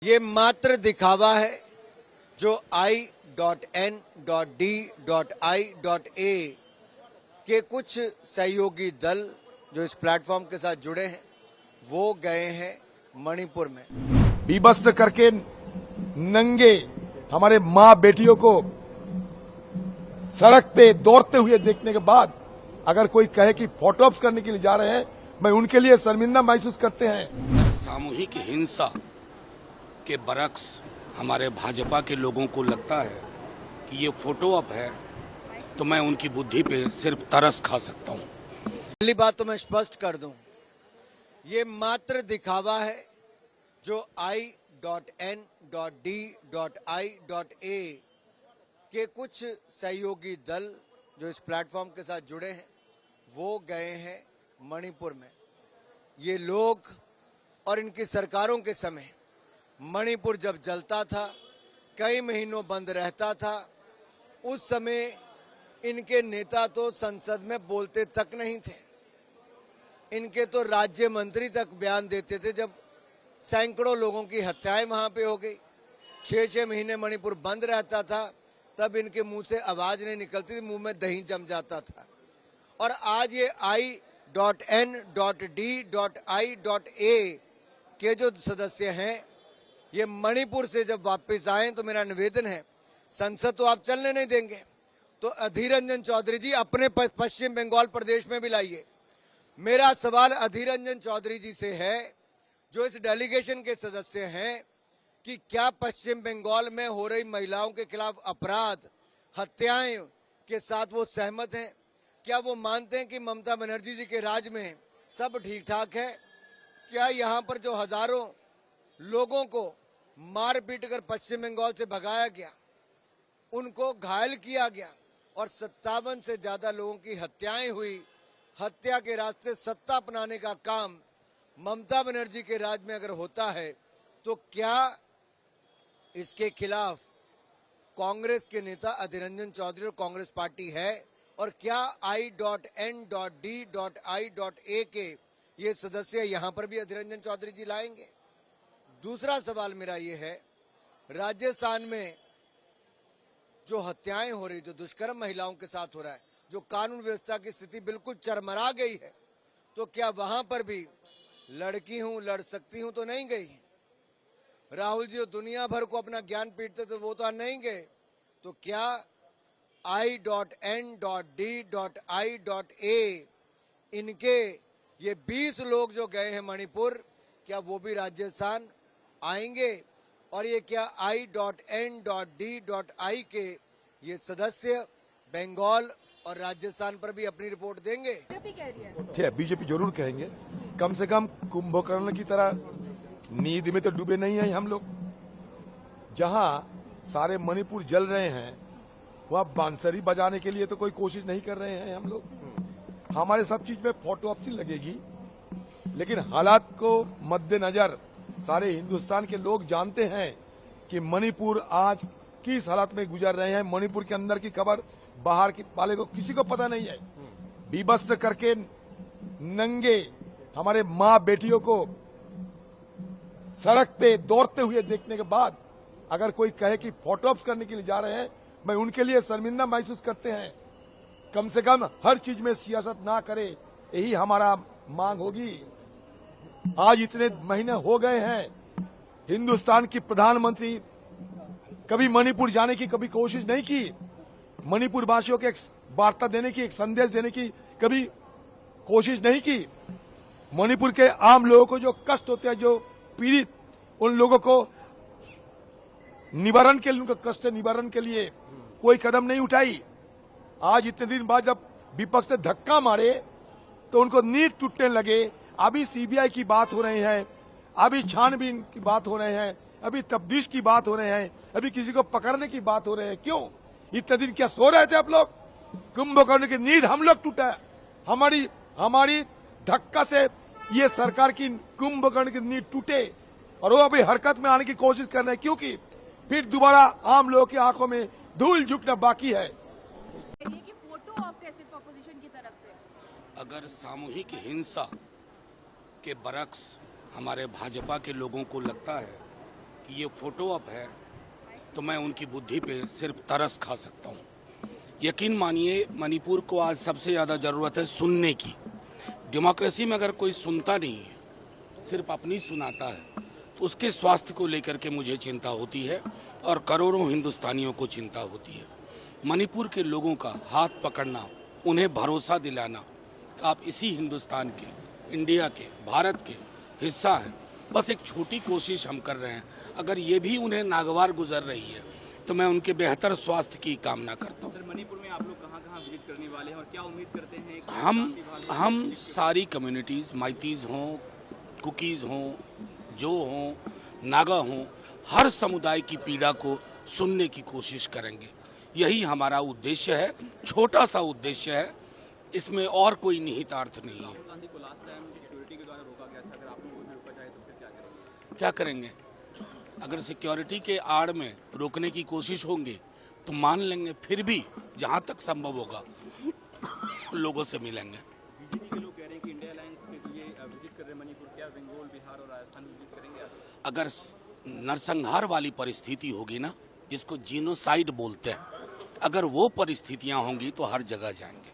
ये मात्र दिखावा है जो I.N.D.I.A के कुछ सहयोगी दल जो इस प्लेटफॉर्म के साथ जुड़े हैं वो गए हैं मणिपुर में। बीबस्त करके नंगे हमारे माँ बेटियों को सड़क पे दौड़ते हुए देखने के बाद अगर कोई कहे कि फोटो ऑप्स करने के लिए जा रहे हैं, मैं उनके लिए शर्मिंदा महसूस करते हैं। सामूहिक हिंसा के बरक्स हमारे भाजपा के लोगों को लगता है कि ये फोटो ऑप है, तो मैं उनकी बुद्धि पे सिर्फ तरस खा सकता हूँ। पहली बात तो मैं स्पष्ट कर दूं, ये मात्र दिखावा है जो I.N.D.I.A के कुछ सहयोगी दल जो इस प्लेटफॉर्म के साथ जुड़े हैं वो गए हैं मणिपुर में। ये लोग और इनकी सरकारों के समय मणिपुर जब जलता था, कई महीनों बंद रहता था, उस समय इनके नेता तो संसद में बोलते तक नहीं थे। इनके तो राज्य मंत्री तक बयान देते थे जब सैकड़ों लोगों की हत्याएं वहां पे हो गई। 6-6 महीने मणिपुर बंद रहता था, तब इनके मुंह से आवाज नहीं निकलती थी, मुंह में दही जम जाता था। और आज ये I.N.D.I.A के जो सदस्य हैं, ये मणिपुर से जब वापस आए तो मेरा निवेदन है, संसद तो आप चलने नहीं देंगे तो अधीर रंजन चौधरी जी अपने पश्चिम बंगाल प्रदेश में भी लाइए। मेरा सवाल अधीर रंजन चौधरी जी से है, जो इस डेलीगेशन के सदस्य हैं, कि क्या पश्चिम बंगाल में हो रही महिलाओं के खिलाफ अपराध, हत्याएं के साथ वो सहमत हैं? क्या वो मानते हैं कि ममता बनर्जी जी के राज में सब ठीक ठाक है? क्या यहाँ पर जो हजारों लोगों को मार पीट कर पश्चिम बंगाल से भगाया गया, उनको घायल किया गया और 57 से ज्यादा लोगों की हत्याएं हुई, हत्या के रास्ते सत्ता अपनाने का काम ममता बनर्जी के राज में अगर होता है तो क्या इसके खिलाफ कांग्रेस के नेता अधीर रंजन चौधरी और कांग्रेस पार्टी है? और क्या I.N.D.I.A के ये सदस्य यहां पर भी अधीर रंजन चौधरी जी लाएंगे? दूसरा सवाल मेरा ये है, राजस्थान में जो हत्याएं हो रही, जो दुष्कर्म महिलाओं के साथ हो रहा है, जो कानून व्यवस्था की स्थिति बिल्कुल चरमरा गई है, तो क्या वहां पर भी लड़की हूं लड़ सकती हूं तो नहीं गई? राहुल जी दुनिया भर को अपना ज्ञान पीटते तो वो तो नहीं गए। तो क्या I.N.D.I.A इनके ये 20 लोग जो गए हैं मणिपुर, क्या वो भी राजस्थान आएंगे? और ये क्या I.N.D.I के ये सदस्य बंगाल और राजस्थान पर भी अपनी रिपोर्ट देंगे? बीजेपी जरूर कहेंगे। कम से कम कुंभकर्ण की तरह नींद में तो डूबे नहीं हैं हम लोग। जहां सारे मणिपुर जल रहे हैं वह बांसुरी बजाने के लिए तो कोई कोशिश नहीं कर रहे हैं हम लोग। हमारे सब चीज में फोटो ऑप्शन लगेगी, लेकिन हालात को मद्देनजर सारे हिंदुस्तान के लोग जानते हैं कि मणिपुर आज किस हालात में गुजर रहे हैं। मणिपुर के अंदर की खबर बाहर की वाले को किसी को पता नहीं है। बीबस्त करके नंगे हमारे माँ बेटियों को सड़क पे दौड़ते हुए देखने के बाद अगर कोई कहे कि फोटो ऑप्स करने के लिए जा रहे हैं, मैं उनके लिए शर्मिंदा महसूस करते हैं। कम से कम हर चीज में सियासत ना करे, यही हमारा मांग होगी। आज इतने महीने हो गए हैं, हिंदुस्तान की प्रधानमंत्री कभी मणिपुर जाने की कभी कोशिश नहीं की। मणिपुर वासियों को एक वार्ता देने की, एक संदेश देने की कभी कोशिश नहीं की। मणिपुर के आम लोगों को जो कष्ट होते हैं, जो पीड़ित, उन लोगों को निवारण के लिए, उनके कष्ट निवारण के लिए कोई कदम नहीं उठाई। आज इतने दिन बाद जब विपक्ष ने धक्का मारे तो उनको नींद टूटने लगे। अभी सीबीआई की बात हो रही है, अभी छानबीन की बात हो रहे हैं, अभी तफ्तीश की बात हो रहे हैं, अभी किसी को पकड़ने की बात हो रहे हैं। क्यों? इतने दिन क्या सो रहे थे आप लोग? कुंभकर्ण की नींद हम लोग टूटा है। हमारी धक्का से ये सरकार की कुंभकर्ण की नींद टूटे और वो अभी हरकत में आने की कोशिश कर रहे हैं, क्योंकि फिर दोबारा आम लोगों की आंखों में धूल झुकना बाकी है। कि फोटो ऑफ है सिर्फ अपोजिशन की तरफ से। अगर सामूहिक हिंसा के बरक्स हमारे भाजपा के लोगों को लगता है कि ये फोटो अप है तो मैं उनकी बुद्धि पे सिर्फ तरस खा सकता हूँ। यकीन मानिए, मणिपुर को आज सबसे ज़्यादा ज़रूरत है सुनने की। डेमोक्रेसी में अगर कोई सुनता नहीं है, सिर्फ अपनी सुनाता है, तो उसके स्वास्थ्य को लेकर के मुझे चिंता होती है और करोड़ों हिंदुस्तानियों को चिंता होती है। मणिपुर के लोगों का हाथ पकड़ना, उन्हें भरोसा दिलाना आप इसी हिंदुस्तान के, इंडिया के, भारत के हिस्सा हैं। बस एक छोटी कोशिश हम कर रहे हैं। अगर ये भी उन्हें नागवार गुजर रही है तो मैं उनके बेहतर स्वास्थ्य की कामना करता हूँ। सर, मणिपुर में आप लोग कहाँ विजिट करने वाले हैं और क्या उम्मीद करते हैं? हम सारी कम्युनिटीज़, माइतीज़ हों, कुकीज़ हों, जो हों, नागा हों, हर समुदाय की पीड़ा को सुनने की कोशिश करेंगे। यही हमारा उद्देश्य है, छोटा सा उद्देश्य है, इसमें और कोई निहितार्थ नहीं है। राहुल गांधी को लास्ट टाइम सिक्योरिटी के द्वारा रोका गया था, अगर आप लोगों को भी रोका जाए तो फिर क्या करेंगे? क्या करेंगे? अगर सिक्योरिटी के आड़ में रोकने की कोशिश होंगे तो मान लेंगे, फिर भी जहां तक संभव होगा लोगों से मिलेंगे। बीजेपी के लोग कह रहे हैं कि इंडिया अलायंस के लिए विजिट कर रहे हैं मणिपुर, क्या बंगाल, बिहार और राजस्थान विजिट करेंगे आप? अगर नरसंहार वाली परिस्थिति होगी ना, जिसको जीनोसाइड बोलते हैं, अगर वो परिस्थितियां होंगी तो हर जगह जाएंगे।